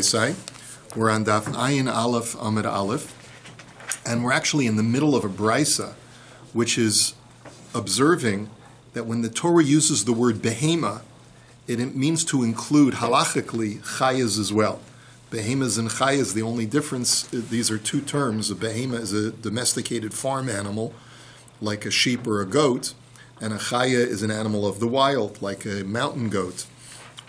Rabbosai. We're on Daf Ayin Aleph Amid Aleph, and we're actually in the middle of a brisa, which is observing that when the Torah uses the word behema, it means to include halachically chayas as well. Behemas and chayas, the only difference, these are two terms. A behema is a domesticated farm animal, like a sheep or a goat, and a chaya is an animal of the wild, like a mountain goat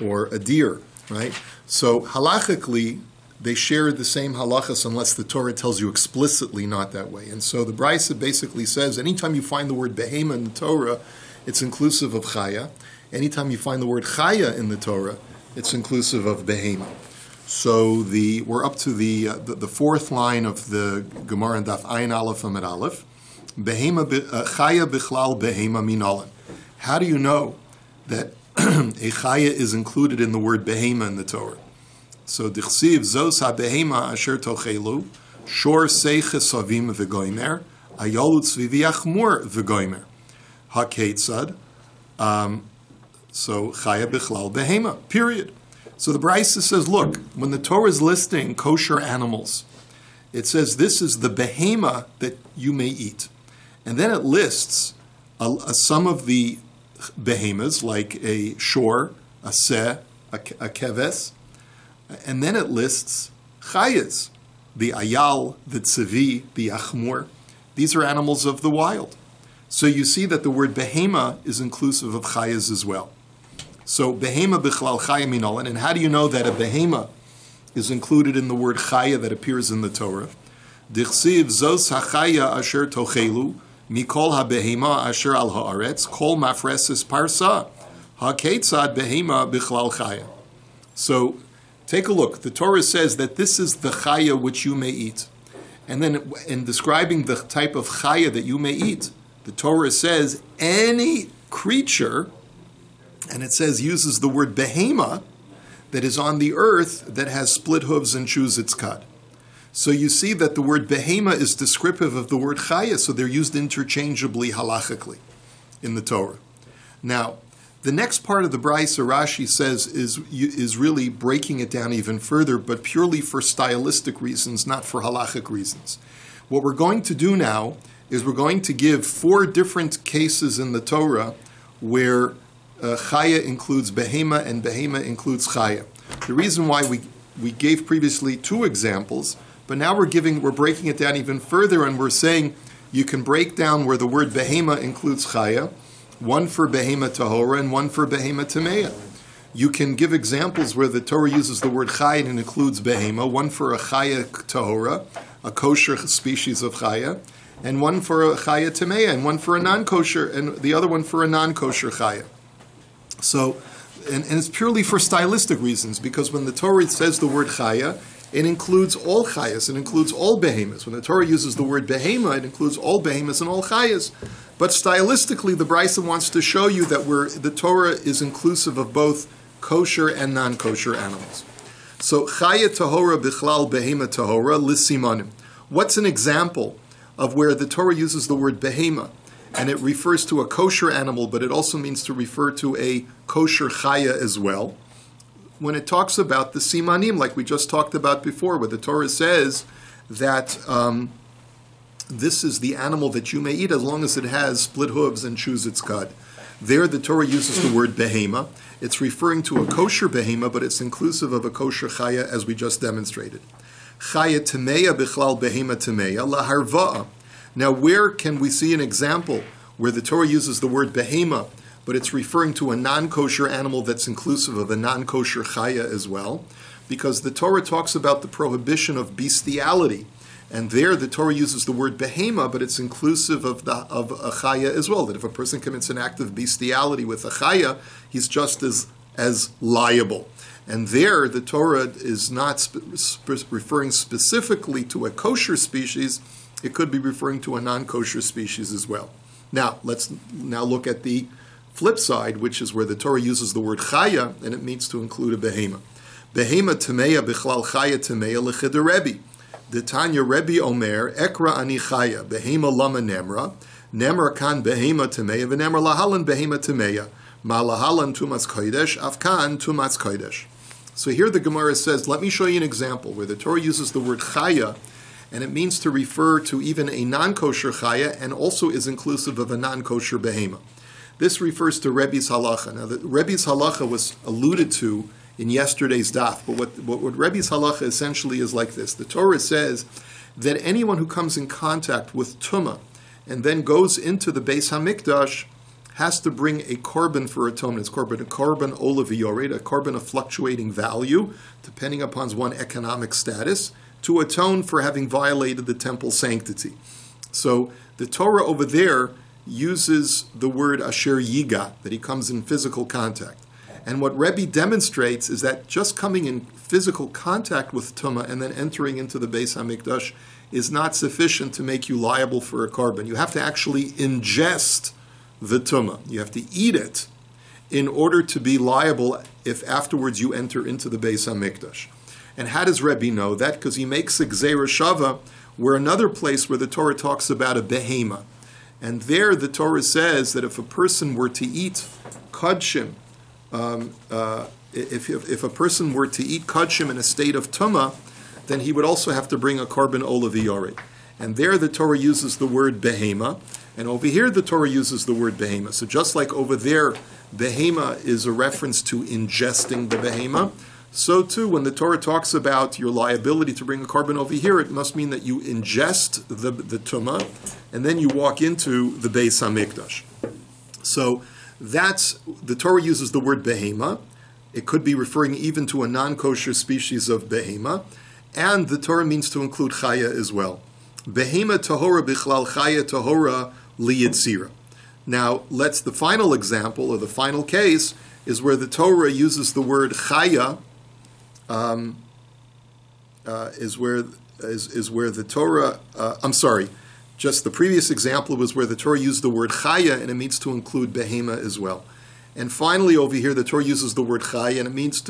or a deer, right? So halachically, they share the same halachas unless the Torah tells you explicitly not that way. And so the brisa basically says, anytime you find the word behema in the Torah, it's inclusive of chaya. Anytime you find the word chaya in the Torah, it's inclusive of behema. So we're up to the fourth line of the Gemara in Daf Ayin Aleph Amid Aleph. Behema chaya bichlal behema minalan. How do you know that a chaya is included in the word behema in the Torah? So dichsiv zos ha-behema asher tochelu shor seiches savim v'goymer ayolut tzvivi achmur v'goymer ha-ketzad. So chaya bichlal behema, period. So the brisa says, look, when the Torah is listing kosher animals, it says this is the behema that you may eat. And then it lists some of the behemas, like a shor, a seh, a keves, and then it lists chayas, the ayal, the tzivi, the achmur. These are animals of the wild. So you see that the word behema is inclusive of chayas as well. So behema bichlal chaya minalan. And how do you know that a behema is included in the word chaya that appears in the Torah? Dichsiv zos hachaya asher tochelu mikol habehema asher al haaretz kol mafresis parsa haketzad behema bichlal chaya. So take a look. The Torah says that this is the chaya which you may eat. And then in describing the type of chaya that you may eat, the Torah says any creature, and it says uses the word behema, that is on the earth that has split hooves and chews its cud. So you see that the word behema is descriptive of the word chaya, so they're used interchangeably halachically in the Torah. Now, the next part of the brisa, Rashi says, is really breaking it down even further, but purely for stylistic reasons, not for halachic reasons. What we're going to do now is we're going to give 4 different cases in the Torah where chaya includes behema and behema includes chaya. The reason why we gave previously 2 examples, but now we're breaking it down even further, and we're saying you can break down where the word behema includes chaya, one for behema tahora and one for behema tameya. You can give examples where the Torah uses the word chaya and includes behema, one for a chaya tahora, a kosher species of chaya, and one for a chaya tameya, and one for a non-kosher, and the other one for a non-kosher chaya. So, and it's purely for stylistic reasons, because when the Torah says the word chaya, it includes all chayas, it includes all behemoths. When the Torah uses the word behema, it includes all behemoths and all chayas. But stylistically, the brisa wants to show you that the Torah is inclusive of both kosher and non-kosher animals. So, chaya tahora bichlal behema tahora lisimanim. What's an example of where the Torah uses the word behema, and it refers to a kosher animal, but it also means to refer to a kosher chaya as well? When it talks about the simanim, like we just talked about before, where the Torah says that this is the animal that you may eat as long as it has split hooves and chews its cud. There the Torah uses the word behema. It's referring to a kosher behema, but it's inclusive of a kosher chaya, as we just demonstrated. Chaya tameya bichlal behema tameya laharva'a. Now, where can we see an example where the Torah uses the word behema, but it's referring to a non-kosher animal that's inclusive of a non-kosher chaya as well? Because the Torah talks about the prohibition of bestiality, and there the Torah uses the word behema, but it's inclusive of a chaya as well. That if a person commits an act of bestiality with a chaya, he's just as liable. And there the Torah is not referring specifically to a kosher species. It could be referring to a non-kosher species as well. Now, let's look at the flip side, which is where the Torah uses the word chaya, and it means to include a behema. Behema tameya bichlal chaya tameya l'chid Rebbe. The Tanya Rebbe Omer, Ekra ani chaya, behema lama nemra, nemra kan behema tameya, v'nemra lahalan behema tameya, ma lahalan tumas kodesh, afkan tumas kodesh. So here the Gemara says, let me show you an example where the Torah uses the word chaya, and it means to refer to even a non-kosher chaya, and also is inclusive of a non-kosher behema. This refers to Rebbe's halacha. Now, the Rebbe's halacha was alluded to in yesterday's daf, but what Rebbe's halacha essentially is like this. The Torah says that anyone who comes in contact with tumah and then goes into the Beis HaMikdash has to bring a korban for atonement. It's korban olav yored, a korban of fluctuating value, depending upon one's economic status, to atone for having violated the temple sanctity. So the Torah over there uses the word asher yiga, that he comes in physical contact. And what Rebbe demonstrates is that just coming in physical contact with tumah and then entering into the Beis HaMikdash is not sufficient to make you liable for a korban. You have to actually ingest the tumah. You have to eat it in order to be liable if afterwards you enter into the Beis HaMikdash. And how does Rebbe know that? Because he makes a gzeira shava, where another place where the Torah talks about a behema. And there the Torah says that if a person were to eat kodshim, if a person were to eat kodshim in a state of tumah, then he would also have to bring a korban olav yored. And there the Torah uses the word behema, and over here the Torah uses the word behema. So just like over there, behema is a reference to ingesting the behema, so too when the Torah talks about your liability to bring a korban over here, it must mean that you ingest the tumah, and then you walk into the Beis HaMikdash. So that's, the Torah uses the word behema. It could be referring even to a non-kosher species of behema, and the Torah means to include chaya as well. Behema tahora bichlal, chaya tahora liyitzira. Now, the final example, or the final case, is where the Torah uses the word chaya, is where the Torah, just the previous example was where the Torah used the word chaya, and it means to include behema as well. And finally, over here, the Torah uses the word chaya, and it means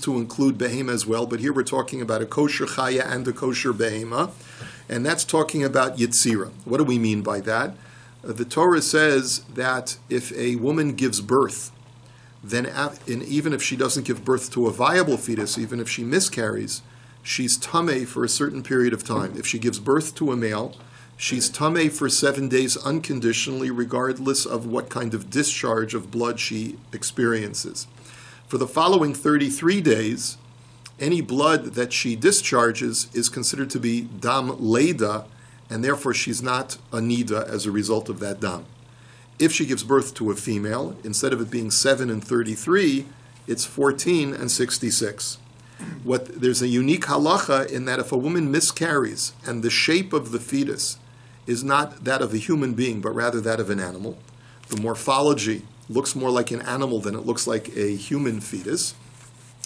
to include behema as well. But here we're talking about a kosher chaya and a kosher behema, and that's talking about yitzira. What do we mean by that? The Torah says that if a woman gives birth, then even if she doesn't give birth to a viable fetus, even if she miscarries, she's tameh for a certain period of time. If she gives birth to a male, she's tameh for 7 days unconditionally, regardless of what kind of discharge of blood she experiences. For the following 33 days, any blood that she discharges is considered to be dam leida, and therefore she's not a nida as a result of that dam. If she gives birth to a female, instead of it being 7 and 33, it's 14 and 66. There's a unique halacha in that if a woman miscarries and the shape of the fetus is not that of a human being, but rather that of an animal, the morphology looks more like an animal than it looks like a human fetus,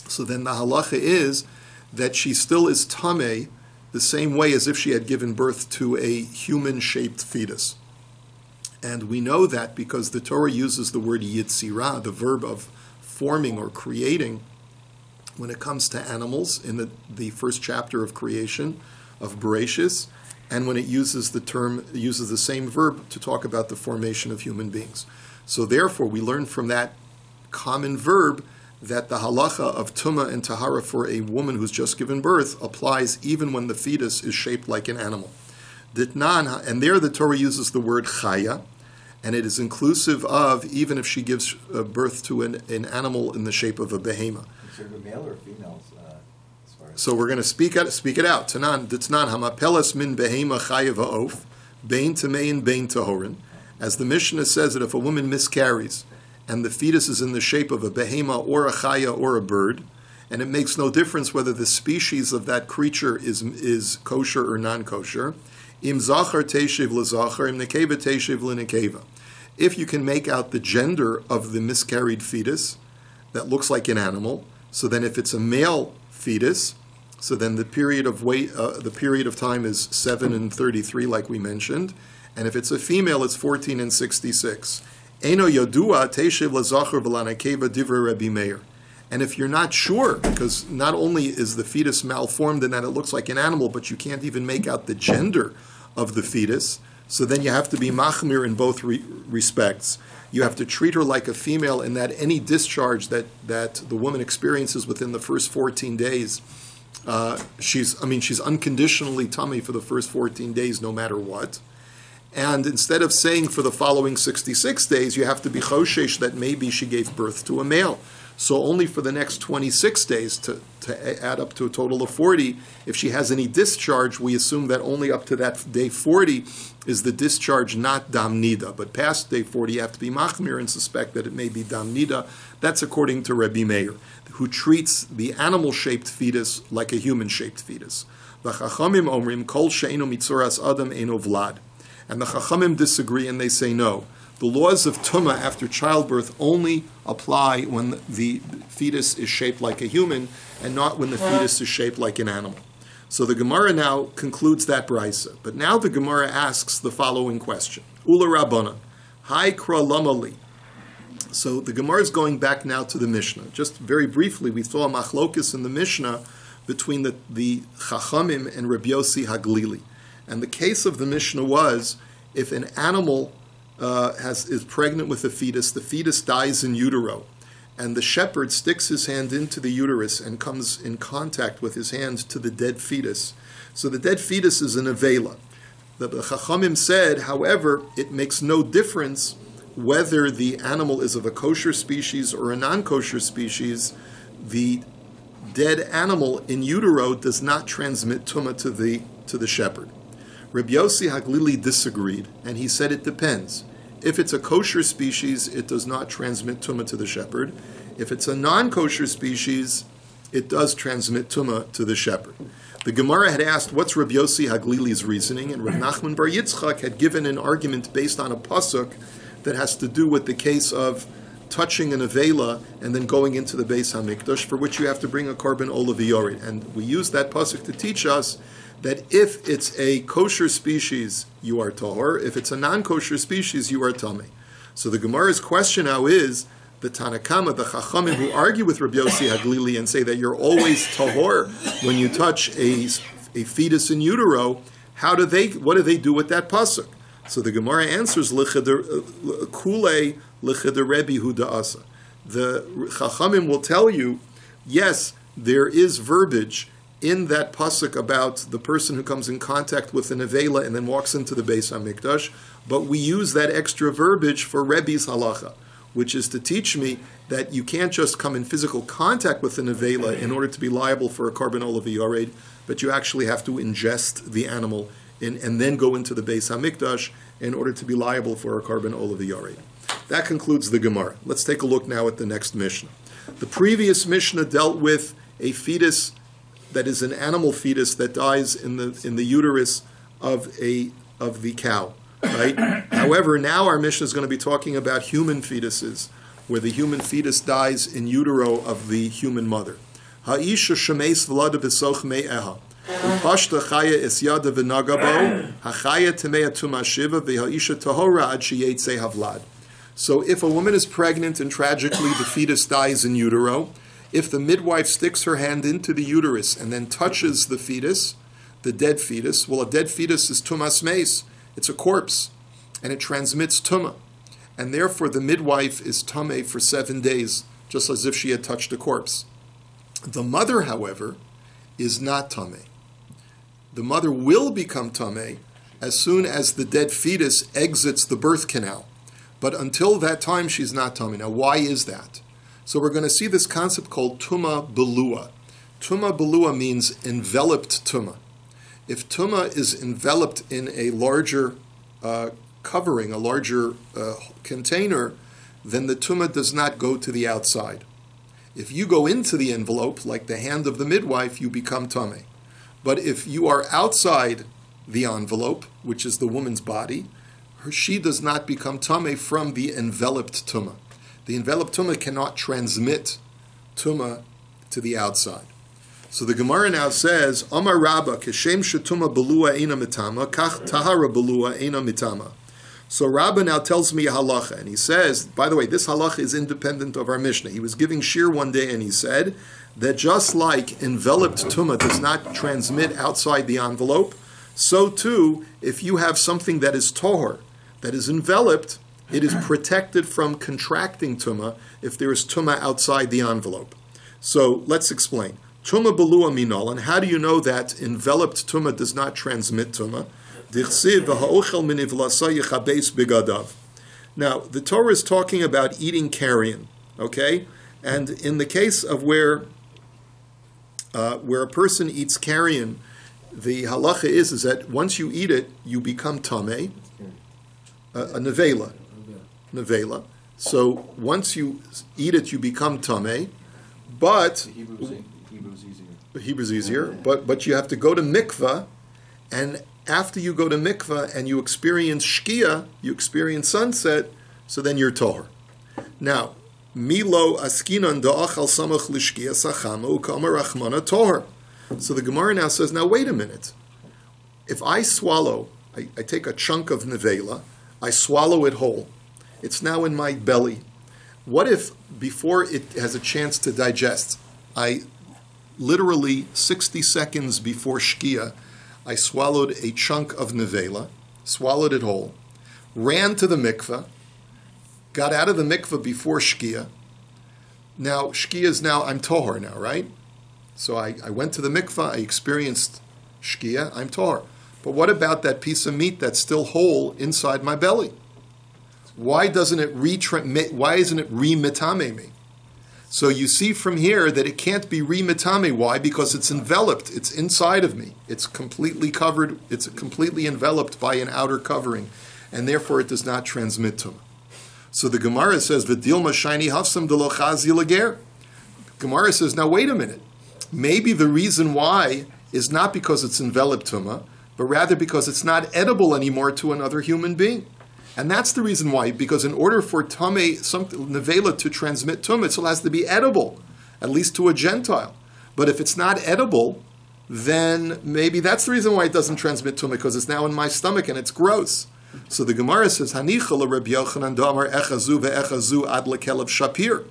so then the halacha is that she still is tameh the same way as if she had given birth to a human-shaped fetus. And we know that because the Torah uses the word yitzirah, the verb of forming or creating, when it comes to animals in the first chapter of creation of Bereshis, and when it uses the same verb to talk about the formation of human beings. So therefore, we learn from that common verb that the halacha of tumah and tahara for a woman who's just given birth applies even when the fetus is shaped like an animal. Ditnan, and there the Torah uses the word chaya, and it is inclusive of even if she gives birth to an animal in the shape of a behema. Considered a male or female? So we're going to speak it out. Tanan, ditnan hamapelas min behema chaya va'of, bein tamein bein tahorin. As the Mishnah says that if a woman miscarries and the fetus is in the shape of a behema or a chaya or a bird, and it makes no difference whether the species of that creature is kosher or non-kosher, im zachar teshiv l'zachar, im nekeva teshiv l'nekeva. If you can make out the gender of the miscarried fetus that looks like an animal, so then if it's a male fetus, so then the period of time is 7 and 33, like we mentioned, and if it's a female, it's 14 and 66. Eno yodua teshiv l'zachar v'lanekeva divrei Rabbi Meir. And if you're not sure, because not only is the fetus malformed in that it looks like an animal, but you can't even make out the gender of the fetus, So then you have to be machmir in both respects. You have to treat her like a female in that any discharge that the woman experiences within the first 14 days, she's unconditionally tummy for the first 14 days no matter what. And instead of saying for the following 66 days, you have to be choshesh that maybe she gave birth to a male. So only for the next 26 days to add up to a total of 40. If she has any discharge, we assume that only up to that day 40 is the discharge, not dam nida. But past day 40, you have to be machmir and suspect that it may be dam nida. That's according to Rabbi Meir, who treats the animal-shaped fetus like a human-shaped fetus. The Chachamim omrim kol she'enu mitzuras adam eno vlad. And the Chachamim disagree and they say no. The laws of Tumah after childbirth only apply when the fetus is shaped like a human and not when the fetus is shaped like an animal. So the Gemara now concludes that brisa. But now the Gemara asks the following question. Ula Rabbanan, Hai Kra Lamali. So the Gemara is going back now to the Mishnah. Just very briefly, we saw a machlokis in the Mishnah between the Chachamim and Rabbi Yossi Haglili. And the case of the Mishnah was, if an animal is pregnant with a fetus, the fetus dies in utero, and the shepherd sticks his hand into the uterus and comes in contact with his hand to the dead fetus. So the dead fetus is an avela. The Chachamim said, however, it makes no difference whether the animal is of a kosher species or a non-kosher species. The dead animal in utero does not transmit tumah to the shepherd. Rabbi Yossi Haglili disagreed, and he said it depends. If it's a kosher species, it does not transmit tumah to the shepherd. If it's a non-kosher species, it does transmit tumah to the shepherd. The Gemara had asked, what's Rabbi Yossi Haglili's reasoning? And Rabbi Nachman Bar Yitzchak had given an argument based on a pasuk that has to do with the case of touching an avela and then going into the Beis HaMikdash, for which you have to bring a korban olav yored. And we use that pasuk to teach us that if it's a kosher species, you are tahor. If it's a non-kosher species, you are tamei. So the Gemara's question now is, the Tanakama, the Chachamim who argue with Rabbi Yossi Haglili and say that you're always tahor when you touch a fetus in utero, what do they do with that pasuk? So the Gemara answers, Kule l'cheder Rebbe hu da'asa. The Chachamim will tell you, yes, there is verbiage in that pasuk about the person who comes in contact with an avela and then walks into the Beis HaMikdash, but we use that extra verbiage for Rebbe's halacha, which is to teach me that you can't just come in physical contact with an avela in order to be liable for a korban olav yored, but you actually have to ingest the animal and then go into the Beis HaMikdash in order to be liable for a korban olav yored. That concludes the Gemara. Let's take a look now at the next Mishnah. The previous Mishnah dealt with a fetus that is an animal fetus that dies in the uterus of the cow, right? However, now our Mishnah is going to be talking about human fetuses, where the human fetus dies in utero of the human mother. Ha'isha shemeis v'lada b'soch me'eha. Upashta chaya es yada v'nagabo, ha'chaya temea tuma shiva, v'ha'isha tahora ad sheyetze havlad. So if a woman is pregnant and tragically the fetus dies in utero, if the midwife sticks her hand into the uterus and then touches the fetus, the dead fetus, well, a dead fetus is tumas meis. It's a corpse, and it transmits tumah. And therefore, the midwife is tamei for 7 days, just as if she had touched a corpse. The mother, however, is not tamei. The mother will become tamei as soon as the dead fetus exits the birth canal. But until that time, she's not tamei. Now, why is that? So we're going to see this concept called tumah belua. Tumah belua means enveloped tumah. If tumah is enveloped in a larger covering, a larger container, then the tumah does not go to the outside. If you go into the envelope, like the hand of the midwife, you become tamei. But if you are outside the envelope, which is the woman's body, she does not become tamei from the enveloped tumah. The enveloped tumah cannot transmit tumah to the outside. So the Gemara now says, Amar Rabba, Keshem Shetuma Belua Eina Mitama, Kach Tahara Belua Eina Mitama. So Rabba now tells me a halacha, and he says, by the way, this halacha is independent of our Mishnah. He was giving shir one day, and he said that just like enveloped tumah does not transmit outside the envelope, So too, if you have something that is tohor, that is enveloped, it is protected from contracting tumah if there is tumah outside the envelope. So let's explain. Tumah belua minol, and how do you know that enveloped tumah does not transmit tumah? Now, the Torah is talking about eating carrion, okay? And in the case of where a person eats carrion, the halacha is that once you eat it, you become tameh, a nevela. So once you eat it, you become tameh, but Hebrew's easier. But you have to go to mikvah, and after you go to mikvah and you experience shkia, you experience sunset, so then you're tohar. Now, milo askinan da'achal samach lishkia sachamu kamar achmana tohar. So the Gemara now says, now wait a minute. If I swallow, I take a chunk of nevela, I swallow it whole. It's now in my belly. What if before it has a chance to digest, I literally 60 seconds before shkia, I swallowed a chunk of nevela, swallowed it whole, ran to the mikveh, got out of the mikveh before shkia. Now, shkia is now, I'm tohar now, right? So I went to the mikveh, I experienced shkia, I'm tohar. But what about that piece of meat that's still whole inside my belly? Why isn't it re-mitame me? So you see from here that it can't be re-mitame. Why? Because it's enveloped. It's inside of me. It's completely covered. It's completely enveloped by an outer covering, and therefore it does not transmit to me. So the Gemara says, "V'dilma shiny hafsam de lo chazi lager." Gemara says, now wait a minute. Maybe the reason why is not because it's enveloped tumah, but rather because it's not edible anymore to another human being. And that's the reason why, because in order for tameh, nevela, to transmit tumah, it still has to be edible, at least to a Gentile. But if it's not edible, then maybe that's the reason why it doesn't transmit tumah, because it's now in my stomach and it's gross. So the Gemara says, Hanicha Rabbi Yochanan damar echazu ve'echazu ad lekelev shapir.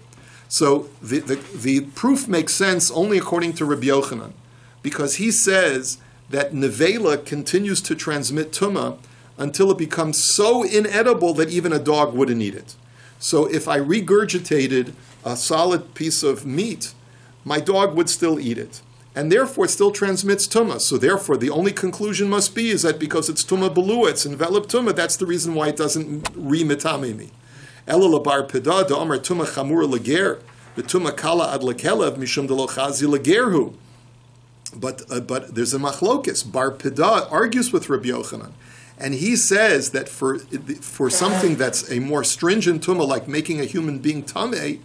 So the proof makes sense only according to Rabbi Yochanan, because he says that nevela continues to transmit tumah until it becomes so inedible that even a dog wouldn't eat it. So if I regurgitated a solid piece of meat, my dog would still eat it. And therefore it still transmits tumah. So therefore the only conclusion must be is that because it's tumah belua, it's enveloped tumah, that's the reason why it doesn't re-mitame me. Ela labar peda da'amar tumah chamur leger, the tumah kala ad lekelev mishum de lo chazi legerhu. But there's a machlokes. Bar peda argues with Rabbi Yochanan. And he says that for something that's a more stringent tumah, like making a human being tameh,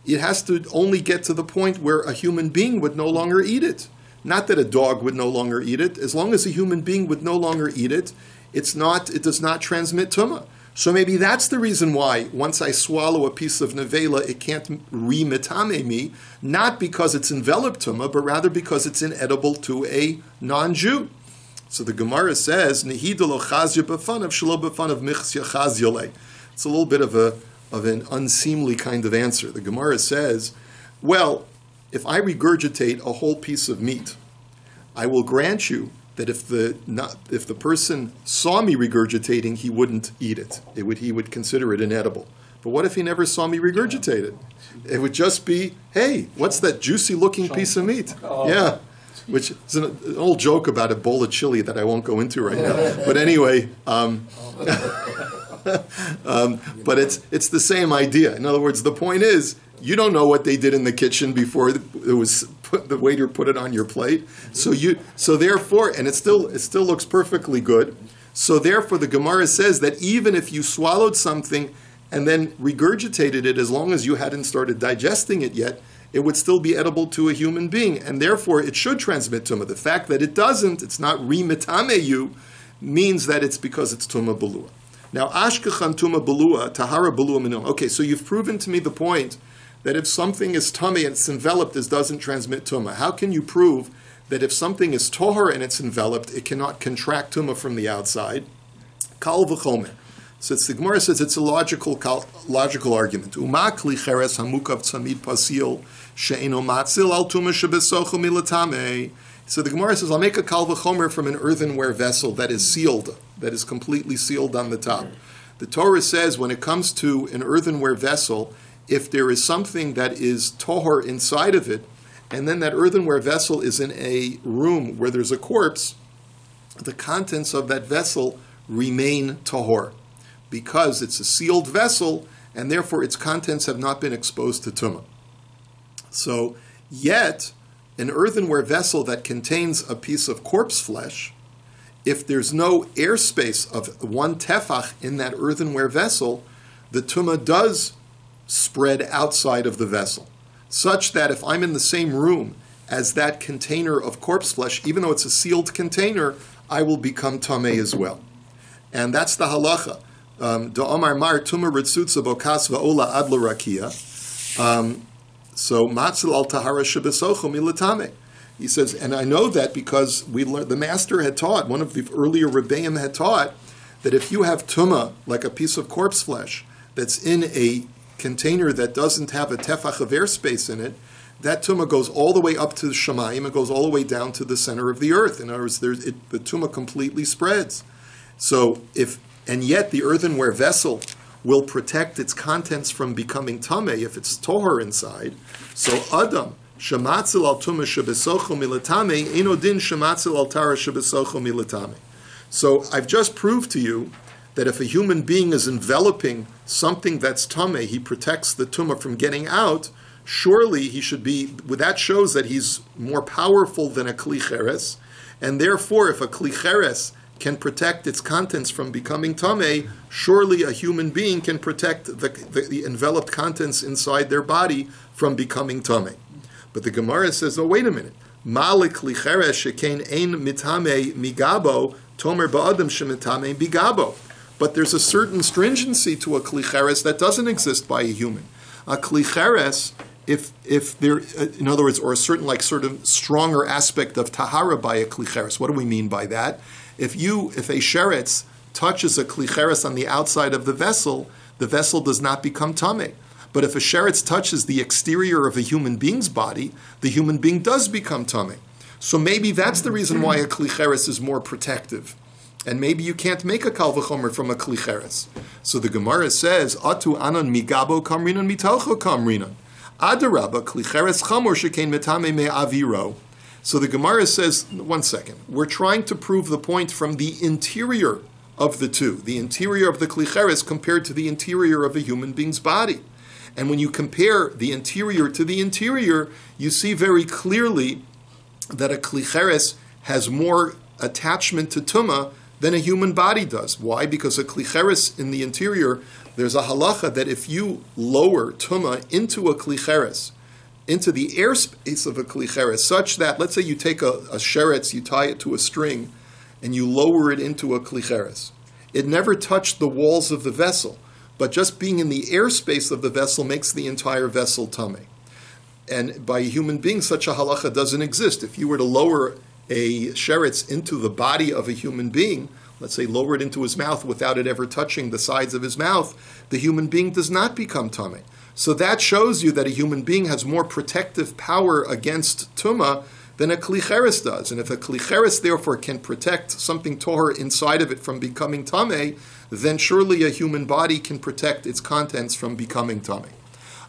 it has to only get to the point where a human being would no longer eat it. Not that a dog would no longer eat it. As long as a human being would no longer eat it, it does not transmit tumah. So maybe that's the reason why once I swallow a piece of nevela, it can't re-mitame me, not because it's enveloped tumah, but rather because it's inedible to a non-Jew. So the Gemara says, "Nehida lo chazya b'fanav shelo b'fanav michsya chazya le." It's a little bit of an unseemly kind of answer. The Gemara says, well, if I regurgitate a whole piece of meat, I will grant you that if the person saw me regurgitating, he wouldn't eat it. He would consider it inedible. But what if he never saw me regurgitate it? It would just be, hey, what's that juicy looking piece of meat? Yeah. Which is an old joke about a bowl of chili that I won't go into right now. But anyway, but it's the same idea. In other words, the point is, you don't know what they did in the kitchen before the waiter put it on your plate. So therefore, and it still looks perfectly good. So therefore, the Gemara says that even if you swallowed something and then regurgitated it, as long as you hadn't started digesting it yet, it would still be edible to a human being, and therefore it should transmit tumah. The fact that it doesn't, it's not re-mitame you, means that it's because it's tumah belua. Now, ashkechan tumah belua, tahara belua minum. Okay, so you've proven to me the point that if something is tummy and it's enveloped, this doesn't transmit tumah. How can you prove that if something is tohar and it's enveloped, it cannot contract tumah from the outside? Kal v'chomer. So the Gemara says it's a logical argument. Umakli cheres hamukav tzamid pasil she'eno matzil al tumah shebesochu milatame. So the Gemara says, I'll make a kal v'chomer from an earthenware vessel that is sealed, that is completely sealed on the top. The Torah says when it comes to an earthenware vessel, if there is something that is tohor inside of it, and then that earthenware vessel is in a room where there's a corpse, the contents of that vessel remain tohor, because it's a sealed vessel, and therefore its contents have not been exposed to tumah. So, yet, an earthenware vessel that contains a piece of corpse flesh, if there's no airspace of 1 tefach in that earthenware vessel, the tumah does spread outside of the vessel, such that if I'm in the same room as that container of corpse flesh, even though it's a sealed container, I will become tameh as well. And that's the halacha. Da'amar mar tumah ritzutza bokas va'ola ad l'rakia. So matzil al tahara shebesocho milatame. He says, and I know that because we learned, the master had taught, one of the earlier rebbeim had taught, that if you have tumah, like a piece of corpse flesh, that's in a container that doesn't have a tefach of airspace in it, that tumah goes all the way up to the shamayim, it goes all the way down to the center of the earth. In other words, the tumah completely spreads. So and yet the earthenware vessel will protect its contents from becoming tameh if it's tohor inside. So Adam, shematzil al tumah shebesocho milatame, eno din shematzil al tara shebesocho milatame. So I've just proved to you that if a human being is enveloping something that's tameh, he protects the tumah from getting out. Surely he should be, that shows that he's more powerful than a kli cheres, and therefore if a kli cheres can protect its contents from becoming tameh, surely a human being can protect the enveloped contents inside their body from becoming tameh. But the Gemara says, oh, wait a minute. Malik kli cheres shekain ein mitame migabo, tomer ba'adam shemitame bigabo. But there's a certain stringency to a kli cheres that doesn't exist by a human. A kli cheres, if there, in other words, or a certain sort of stronger aspect of tahara by a kli cheres. What do we mean by that? If a sheretz touches a kli cheres on the outside of the vessel does not become tameh. But if a sheretz touches the exterior of a human being's body, the human being does become tameh. So maybe that's the reason why a kli cheres is more protective. And maybe you can't make a kal v'chomer from a kli cheres. So the Gemara says, Atu anon migabo kamrinan mitocho kamrinan. Adarabba kli cheres chamor shekein metame me'aviro. So the Gemara says, one second, we're trying to prove the point from the interior of the two, the interior of the kli cheres compared to the interior of a human being's body. And when you compare the interior to the interior, you see very clearly that a kli cheres has more attachment to tumah than a human body does. Why? Because a kli cheres in the interior, there's a halacha that if you lower tumah into a kli cheres, into the airspace of a kli cheres, such that, let's say you take a sheretz, you tie it to a string, and you lower it into a kli cheres. It never touched the walls of the vessel, but just being in the airspace of the vessel makes the entire vessel tameh. And by a human being, such a halacha doesn't exist. If you were to lower a sheretz into the body of a human being, let's say lower it into his mouth without it ever touching the sides of his mouth, the human being does not become tameh. So that shows you that a human being has more protective power against tumah than a kli cheres does. And if a kli cheres therefore can protect something tohor inside of it from becoming tameh, then surely a human body can protect its contents from becoming tameh.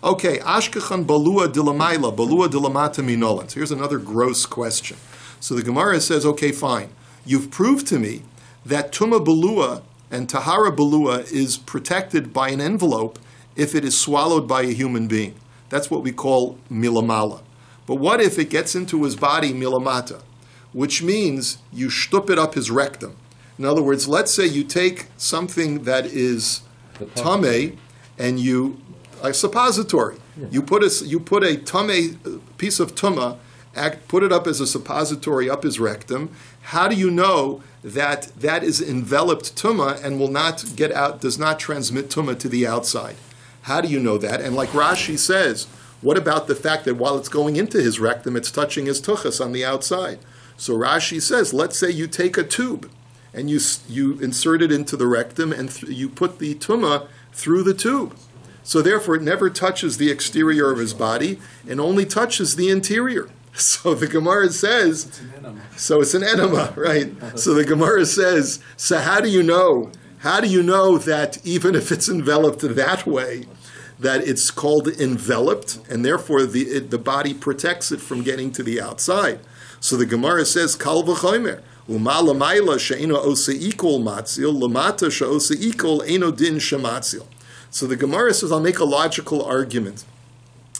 Okay, ashkechan balua dilamayla, balua dilamata minolan. So here's another gross question. So the Gemara says, okay, fine. You've proved to me that tumah balua and tahara balua is protected by an envelope if it is swallowed by a human being. That's what we call milamala. But what if it gets into his body milamata, which means you shtup it up his rectum? In other words, let's say you take something that is tameh and a suppository. Yeah. You put a tameh piece of tumah, put it up as a suppository up his rectum. How do you know that that is enveloped tumah and will not get out, does not transmit tumah to the outside? How do you know that? And like Rashi says, what about the fact that while it's going into his rectum, it's touching his tuchus on the outside? So Rashi says, let's say you take a tube and you insert it into the rectum and you put the tumah through the tube. So therefore it never touches the exterior of his body and only touches the interior. So the Gemara says, It's an enema. so it's an enema, right? So the Gemara says, so how do you know? How do you know that even if it's enveloped that way, that it's called enveloped, and therefore the body protects it from getting to the outside? So the Gemara says, Kal v'chomer, Uma lamayla she'eno oseikol matzil, lamata she'oseikol eno din shematzil. So the Gemara says, I'll make a logical argument.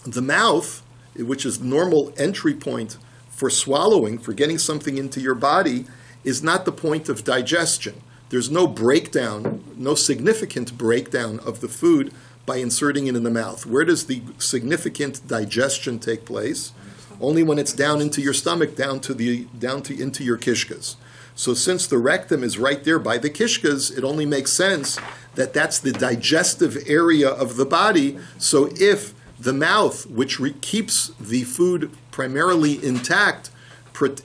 The mouth, which is normal entry point for swallowing, for getting something into your body, is not the point of digestion. There's no breakdown, no significant breakdown of the food by inserting it in the mouth. Where does the significant digestion take place? Only when it's down into your stomach, into your kishkas. So since the rectum is right there by the kishkas, it only makes sense that that's the digestive area of the body. So if the mouth, which keeps the food primarily intact,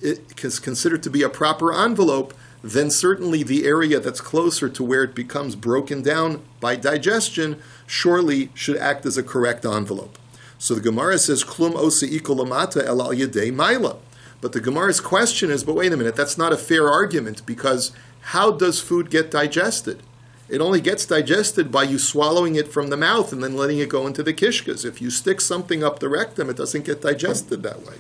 is considered to be a proper envelope, then certainly the area that's closer to where it becomes broken down by digestion surely should act as a correct envelope. So the Gemara says, Klum oseiko lamata el al yedei maila. But the Gemara's question is, but wait a minute, that's not a fair argument, because how does food get digested? It only gets digested by you swallowing it from the mouth and then letting it go into the kishkas. If you stick something up the rectum, it doesn't get digested that way.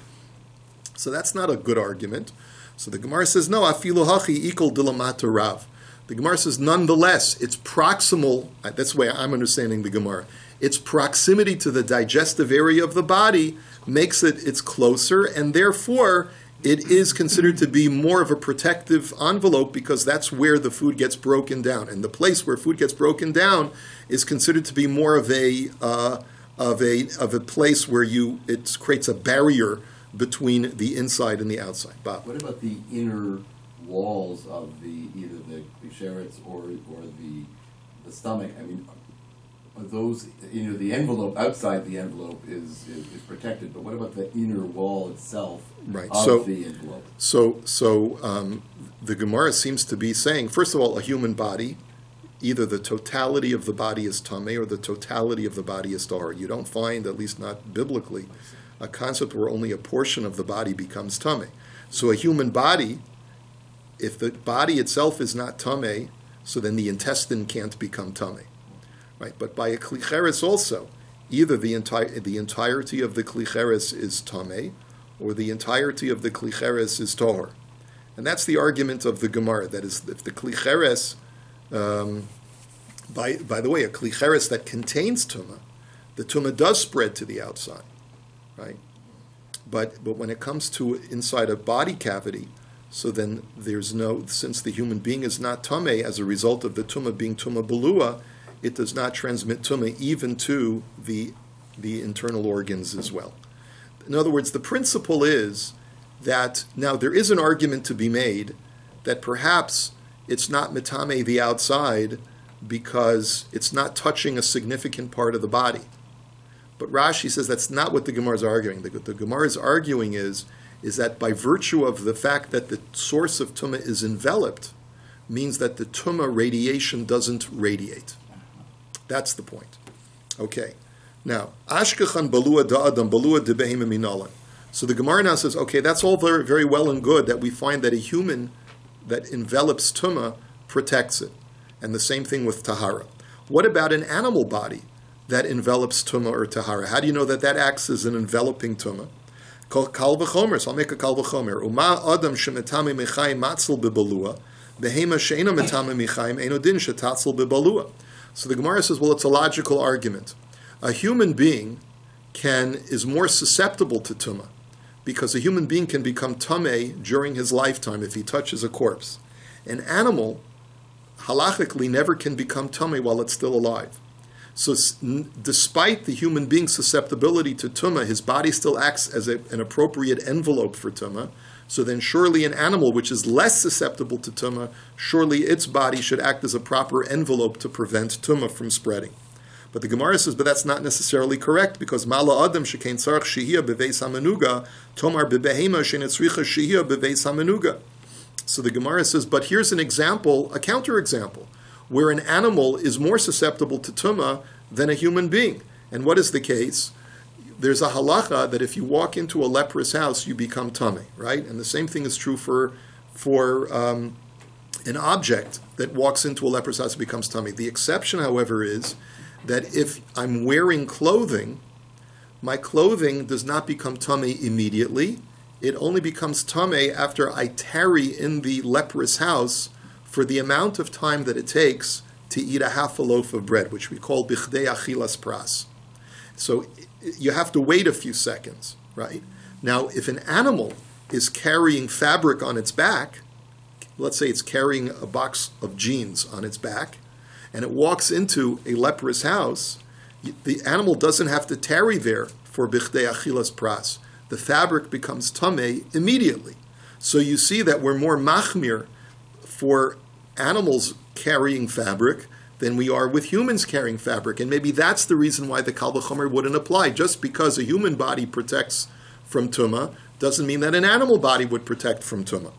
So that's not a good argument. So the Gemara says, no, afilu hachi ikol dilamata rav. The Gemara says, nonetheless, it's proximal, that's the way I'm understanding the Gemara, its proximity to the digestive area of the body makes it's closer, and therefore it is considered to be more of a protective envelope, because that's where the food gets broken down. And the place where food gets broken down is considered to be more of a place where it creates a barrier between the inside and the outside. Bob. What about the inner walls of either the sheretz or the stomach? I mean, are those, the envelope outside the envelope is protected, but what about the inner wall itself of the envelope? So the Gemara seems to be saying, first of all, a human body, either the totality of the body is tameh or the totality of the body is tahor. You don't find, at least not biblically, a concept where only a portion of the body becomes tameh. So a human body, if the body itself is not tameh, so then the intestine can't become tameh. Right? But by a klicheres also, either the entirety of the klicheres is tameh, or the entirety of the klicheres is tahor. And that's the argument of the Gemara. That is, if the klicheres, by the way, a klicheres that contains tumah, the tumah does spread to the outside, right? But when it comes to inside a body cavity, so then since the human being is not tameh as a result of the tumah being tumah belua, it does not transmit tumah even to the internal organs as well. In other words, the principle is that now there is an argument to be made that perhaps it's not metameh the outside because it's not touching a significant part of the body. But Rashi says that's not what the Gemara is arguing. The Gemara is arguing is that by virtue of the fact that the source of tumah is enveloped, means that the tumah radiation doesn't radiate. That's the point. Okay. Now, Ashkechan balua da'adam balua de behema minalan. So the Gemara now says, okay, that's all very, very well and good that we find that a human that envelops tumah protects it. And the same thing with tahara. What about an animal body that envelops tumah or tahara? How do you know that acts as an enveloping tumah? Kal v'chomer, so I'll make a kal v'chomer. Uma adam shemetame mechayim matzel bebalua, behema she'ena metame mechayim eno din shetatzel bebalua. So the Gemara says, well, it's a logical argument. A human being is more susceptible to tumah, because a human being can become tameh during his lifetime if he touches a corpse. An animal, halachically, never can become tameh while it's still alive. So despite the human being's susceptibility to tumah, his body still acts as an appropriate envelope for tumah. So then surely an animal which is less susceptible to tumah, surely its body should act as a proper envelope to prevent tumah from spreading. But the Gemara says, but that's not necessarily correct, because Mala Adam Shekain Tzarech Shehiyah Beveis HaMenuga, Tomar Bebehema Shenetzricha Shehiyah Beveis HaMenuga. So the Gemara says, but here's an example, a counterexample, where an animal is more susceptible to tumah than a human being. And what is the case? there's a halacha that if you walk into a leprous house, you become tummy, right? And the same thing is true for an object that walks into a leprous house and becomes tummy. The exception, however, is that if I'm wearing clothing, my clothing does not become tummy immediately. It only becomes tummy after I tarry in the leprous house for the amount of time that it takes to eat a half a loaf of bread, which we call bichdei achilas pras. So you have to wait a few seconds, right? Now, if an animal is carrying fabric on its back, let's say it's carrying a box of jeans on its back, and it walks into a leprous house, the animal doesn't have to tarry there for bichdei achilas pras. The fabric becomes tamei immediately. So you see that we're more machmir for animals carrying fabric than we are with humans carrying fabric. And maybe that's the reason why the kal v'chomer wouldn't apply. Just because a human body protects from tumah doesn't mean that an animal body would protect from tumah.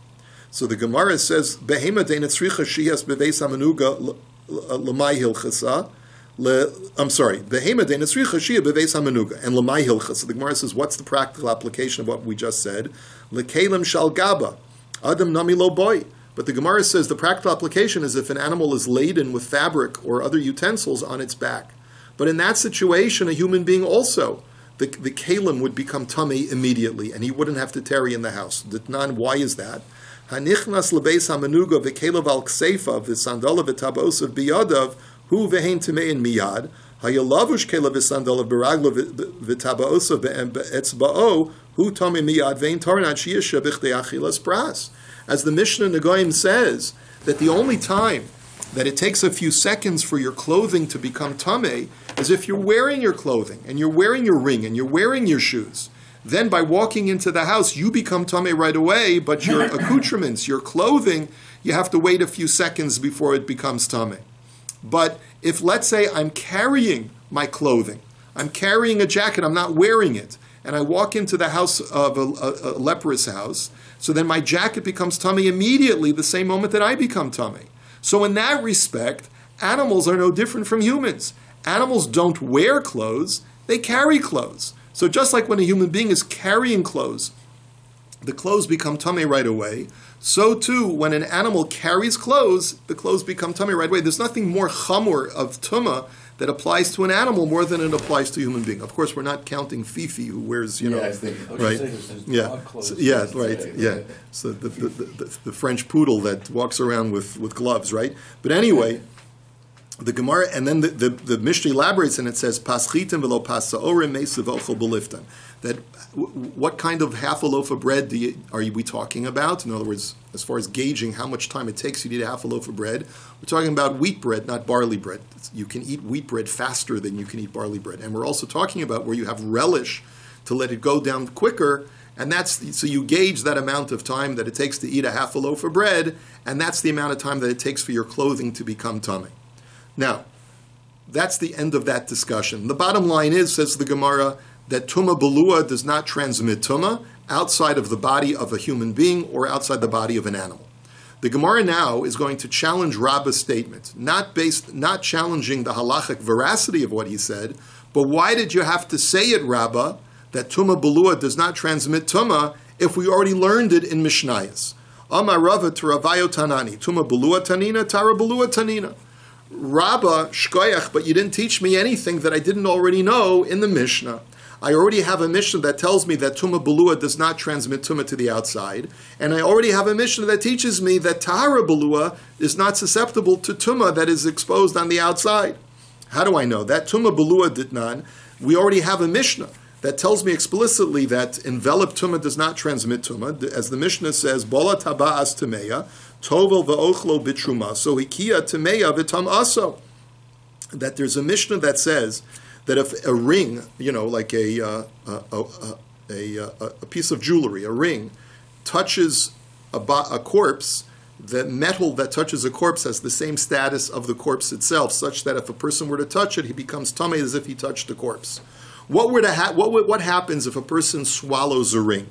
So the Gemara says, Behema denetzricha shiyas beveis hamenuga l'mai hilchasa. I'm sorry, Behema denetzricha shiyas beveis hamenuga and l'mai hilchasa. The Gemara says, what's the practical application of what we just said? L'kelim shal gaba, adam nami lo boy. But the Gemara says the practical application is if an animal is laden with fabric or other utensils on its back. But in that situation, a human being also, the kalim would become tummy immediately, and he wouldn't have to tarry in the house. Why is that? Hanichnas lebeis hamenuga v'kelav al kseifa v'sandala v'tabosav biyadav hu v'hein tamein miyad hayalavush kelav v'sandala b'ragla v'tabosav v'etzba'o hu tamei miyad v'hein taranat shiyasha b'chdei achilas pras. As the Mishnah Negoim says, that the only time that it takes a few seconds for your clothing to become tamei is if you're wearing your clothing, and you're wearing your ring, and you're wearing your shoes. Then by walking into the house, you become tamei right away, but your accoutrements, your clothing, you have to wait a few seconds before it becomes tamei. But if, let's say, I'm carrying my clothing, I'm carrying a jacket, I'm not wearing it, and I walk into the house of a leprous house, so then my jacket becomes tummy immediately the same moment that I become tummy. So in that respect, animals are no different from humans. Animals don't wear clothes, they carry clothes. So just like when a human being is carrying clothes, the clothes become tummy right away, so too when an animal carries clothes, the clothes become tummy right away. There's nothing more chamor of tumah that applies to an animal more than it applies to a human being. Of course, we're not counting Fifi, who wears, right? Yeah, yeah. So the French poodle that walks around with gloves, right? But anyway, the Gemara, and then the Mishnah elaborates and it says, Paschitim velo pasaorim meisav ochel beliftan. That what kind of half a loaf of bread are we talking about? In other words, as far as gauging how much time it takes you to eat a half a loaf of bread, we're talking about wheat bread, not barley bread. You can eat wheat bread faster than you can eat barley bread. And we're also talking about where you have relish to let it go down quicker, and so you gauge that amount of time that it takes to eat a half a loaf of bread, and that's the amount of time that it takes for your clothing to become tummy. Now, that's the end of that discussion. The bottom line is, says the Gemara, that tumah belua does not transmit tumah outside of the body of a human being or outside the body of an animal. The Gemara now is going to challenge Rabbah's statement, not challenging the halachic veracity of what he said, but why did you have to say it, Rabbah, that tumah belua does not transmit tumah if we already learned it in Mishnayos? Amar Rava Taravayo Tanani, tumah belua tanina, tara belua tanina. Rabbah, shkoyach, but you didn't teach me anything that I didn't already know in the Mishnah. I already have a Mishnah that tells me that tumah belua does not transmit tumah to the outside, and I already have a Mishnah that teaches me that tahara belua is not susceptible to tumah that is exposed on the outside. How do I know that? Tumah belua ditnan. We already have a Mishnah that tells me explicitly that enveloped tumah does not transmit tumah, as the Mishnah says, bola taba'as tameya, tovel va'ochlo bitruma, so hikia tameya v'tam aso. That there's a Mishnah that says that if a ring, like a piece of jewelry, a ring, touches a corpse, the metal that touches a corpse has the same status of the corpse itself, such that if a person were to touch it, he becomes tamei as if he touched a corpse. What happens if a person swallows a ring?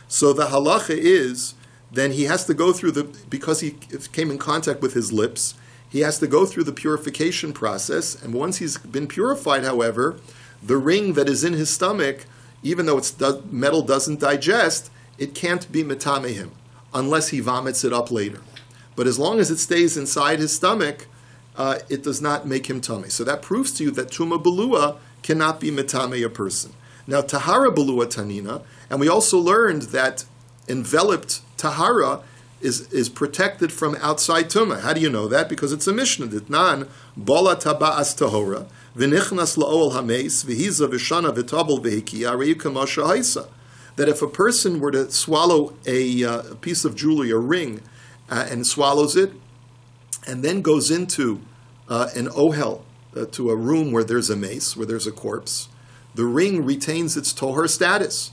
So the halacha is, then he has to go through because he came in contact with his lips, he has to go through the purification process, and once he's been purified, however, the ring that is in his stomach even though metal doesn't digest, it can't be metame him unless he vomits it up later. But as long as it stays inside his stomach, it does not make him tummy. So that proves to you that tuma belua cannot be metame a person. Now, tahara belua tanina, and we also learned that enveloped tahara is protected from outside tuma. How do you know that? Because it's a mishnah. Ditnan bola taba'as tahora v'nichnas la'ol hameis v'hiza v'shana v'tabel v'hikiya re'yu kamasha haisa. That if a person were to swallow a piece of jewelry, a ring, and swallows it, and then goes into an ohel, to a room where there's a mace, where there's a corpse, the ring retains its tohar status.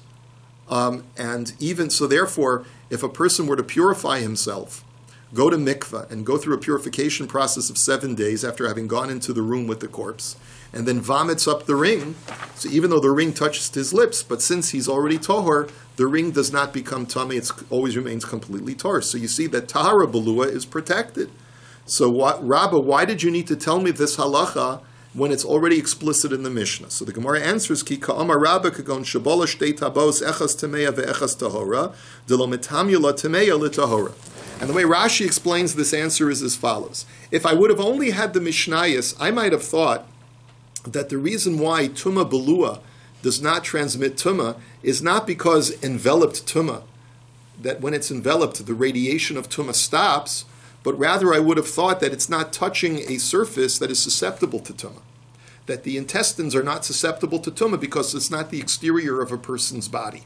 And even so, therefore, if a person were to purify himself, go to mikveh, and go through a purification process of 7 days after having gone into the room with the corpse, and then vomits up the ring, so even though the ring touches his lips, but since he's already tohar, the ring does not become tummy, it always remains completely tohar. So you see that tahara belua is protected. So Rabbah, why did you need to tell me this halacha when it's already explicit in the Mishnah? So the Gemara answers, Ki ka'amar Rabbah kagon shabola shtei tabos echas tameya ve'echas tahora, delo metamula tameya litahora. And the way Rashi explains this answer is as follows. If I would have only had the Mishnayos, I might have thought that the reason why Tuma Belua does not transmit Tuma is not because enveloped Tuma, that when it's enveloped, the radiation of Tuma stops, but rather I would have thought that it's not touching a surface that is susceptible to Tuma, that the intestines are not susceptible to Tuma because it's not the exterior of a person's body.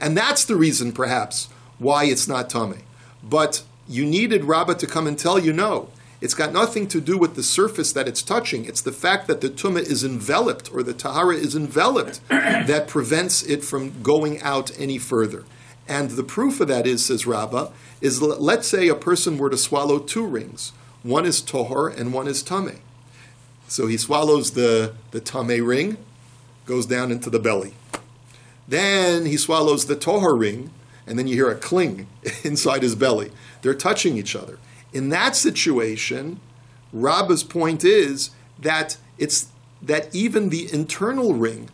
And that's the reason, perhaps, why it's not Tummy. But you needed Rabbah to come and tell you, no, it's got nothing to do with the surface that it's touching. It's the fact that the Tumah is enveloped, or the Tahara is enveloped, that prevents it from going out any further. And the proof of that is, says Rabbah, is let's say a person were to swallow 2 rings. One is Tohar and one is Tameh. So he swallows the Tameh ring, goes down into the belly. Then he swallows the Tohar ring, and then you hear a cling inside his belly. They're touching each other. In that situation, Rabbah's point is that even the internal ring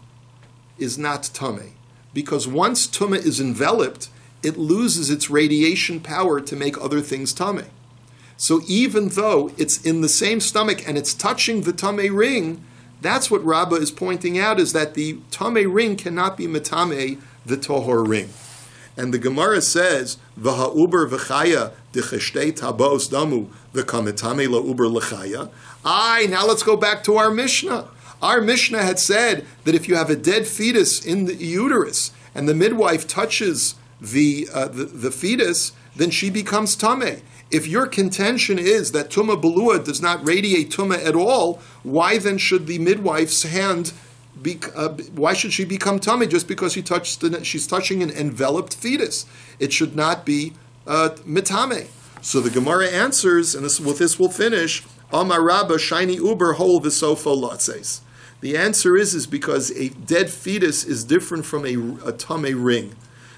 is not Tameh. Because once Tumah is enveloped, it loses its radiation power to make other things Tameh. So even though it's in the same stomach and it's touching the Tameh ring, that's what Rabbah is pointing out, is that the Tameh ring cannot be Metameh, the Tohor ring. And the Gemara says, "V'ha'uber v'chaya d'cheshtei tabos damu v'kametame la'uber l'chaya." Now let's go back to our Mishnah. Our Mishnah had said that if you have a dead fetus in the uterus and the midwife touches the fetus, then she becomes tameh. If your contention is that Tumah Belua does not radiate Tumah at all, why then should the midwife's hand why should she become tummy just because she's touching an enveloped fetus? It should not be mitame. So the Gemara answers, and with this we'll finish, Amar Rabba shiny uber hol v'sofo lotzes. The answer is because a dead fetus is different from a tummy ring.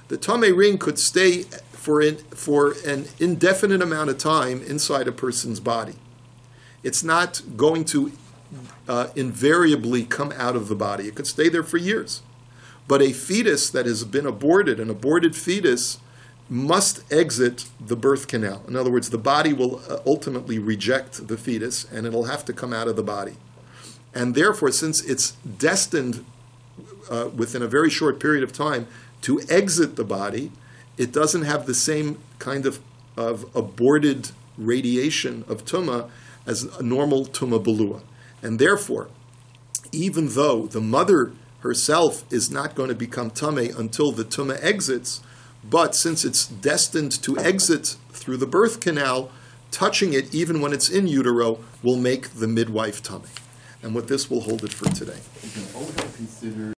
The tummy ring could stay for an indefinite amount of time inside a person's body. It's not going to invariably come out of the body. It could stay there for years. But a fetus that has been aborted, an aborted fetus, must exit the birth canal. In other words, the body will ultimately reject the fetus and it'll have to come out of the body. And therefore, since it's destined within a very short period of time to exit the body, it doesn't have the same kind of aborted radiation of tumah as a normal tumah belua. And therefore, even though the mother herself is not going to become tameh until the tumah exits, but since it's destined to exit through the birth canal, touching it even when it's in utero will make the midwife tameh. And with this, we'll hold it for today.